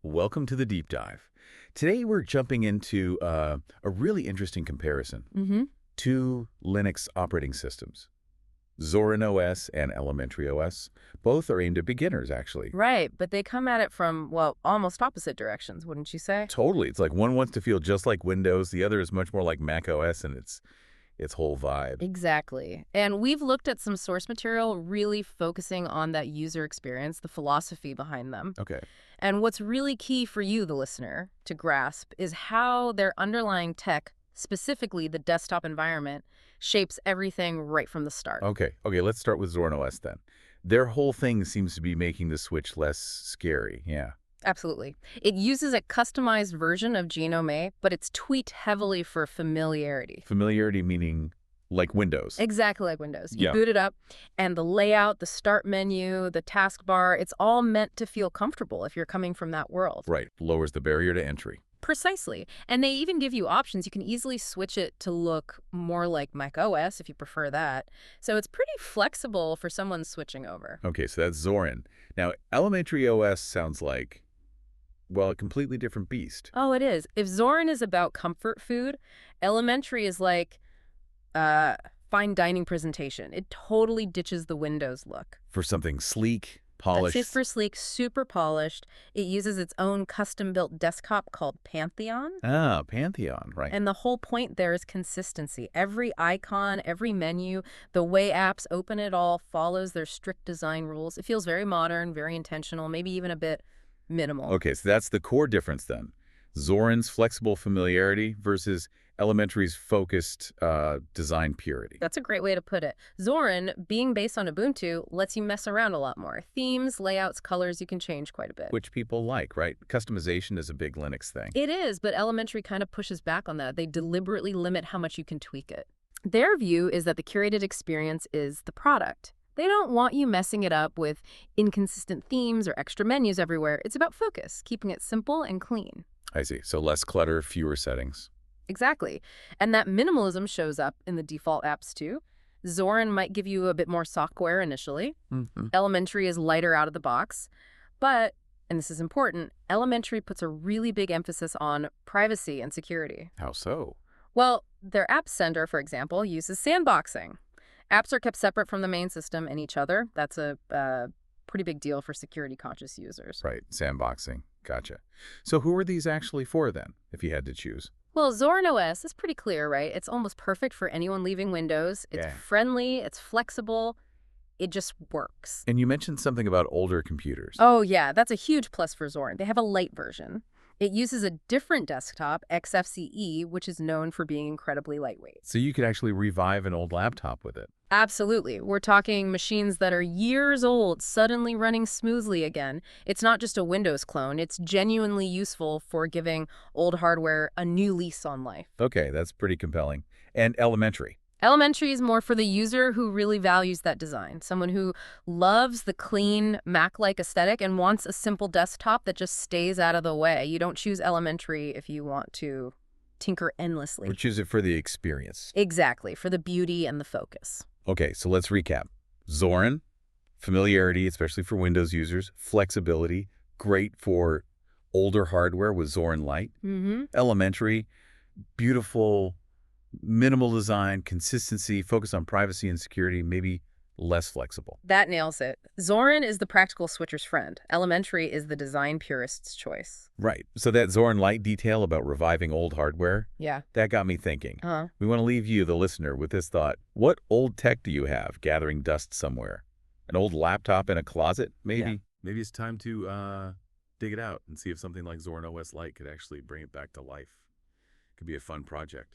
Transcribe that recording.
Welcome to the deep dive. Today we're jumping into a really interesting comparison. Mm-hmm. Two Linux operating systems, Zorin OS and Elementary OS. Both are aimed at beginners, actually. Right, but they come at it from, well, almost opposite directions, wouldn't you say? Totally. It's like one wants to feel just like Windows, the other is much more like macOS and its whole vibe. Exactly. And we've looked at some source material really focusing on that user experience, the philosophy behind them. Okay. And what's really key for you, the listener, to grasp is how their underlying tech, specifically the desktop environment, shapes everything right from the start. Okay, let's start with Zorin OS then. Their whole thing seems to be making the switch less scary, yeah. Absolutely. It uses a customized version of Genome, but it's tweaked heavily for familiarity. Familiarity meaning like Windows. Exactly like Windows. You Yeah. boot it up, and the layout, the start menu, the taskbar, it's all meant to feel comfortable if you're coming from that world. Right, lowers the barrier to entry. Precisely. And they even give you options. You can easily switch it to look more like macOS if you prefer that. So it's pretty flexible for someone switching over. Okay, so that's Zorin. Now, Elementary OS sounds like, well, a completely different beast. Oh, it is. If Zorin is about comfort food, Elementary is like fine dining presentation. It totally ditches the Windows look. For something sleek, That's polished. it for sleek, super polished. It uses its own custom-built desktop called Pantheon. Ah, Pantheon, right. And the whole point there is consistency. Every icon, every menu, the way apps open it all follows their strict design rules. It feels very modern, very intentional, maybe even a bit minimal. Okay, so that's the core difference then. Zorin's flexible familiarity versus Elementary's focused design purity. That's a great way to put it. Zorin, being based on Ubuntu, lets you mess around a lot more. Themes, layouts, colors, you can change quite a bit. Which people like, right? Customization is a big Linux thing. It is, but Elementary kind of pushes back on that. They deliberately limit how much you can tweak it. Their view is that the curated experience is the product. They don't want you messing it up with inconsistent themes or extra menus everywhere. It's about focus, keeping it simple and clean. I see. So less clutter, fewer settings. Exactly. And that minimalism shows up in the default apps too. Zorin might give you a bit more software initially. Mm-hmm. Elementary is lighter out of the box. But, and this is important, Elementary puts a really big emphasis on privacy and security. How so? Well, their App Center, for example, uses sandboxing. Apps are kept separate from the main system and each other. That's a pretty big deal for security-conscious users. Right, sandboxing. Gotcha. So who are these actually for then, if you had to choose? Well, Zorin OS is pretty clear, right? It's almost perfect for anyone leaving Windows. It's Yeah. friendly, it's flexible, it just works. And you mentioned something about older computers. Oh yeah, that's a huge plus for Zorin. They have a light version. It uses a different desktop, XFCE, which is known for being incredibly lightweight. So you could actually revive an old laptop with it. Absolutely. We're talking machines that are years old, suddenly running smoothly again. It's not just a Windows clone. It's genuinely useful for giving old hardware a new lease on life. Okay, that's pretty compelling. And Elementary. Elementary is more for the user who really values that design, someone who loves the clean, Mac-like aesthetic and wants a simple desktop that just stays out of the way. You don't choose Elementary if you want to tinker endlessly. Or choose it for the experience. Exactly, for the beauty and the focus. Okay, so let's recap. Zorin, familiarity, especially for Windows users. Flexibility, great for older hardware with Zorin Lite. Mm-hmm. Elementary, beautiful, minimal design, consistency, focus on privacy and security, maybe less flexible. That nails it. Zorin is the practical switcher's friend. Elementary is the design purist's choice. Right. So that Zorin Lite detail about reviving old hardware, Yeah. that got me thinking. Uh-huh. We want to leave you, the listener, with this thought. What old tech do you have gathering dust somewhere? An old laptop in a closet, maybe? Yeah. Maybe it's time to dig it out and see if something like Zorin OS Lite could actually bring it back to life. Could be a fun project.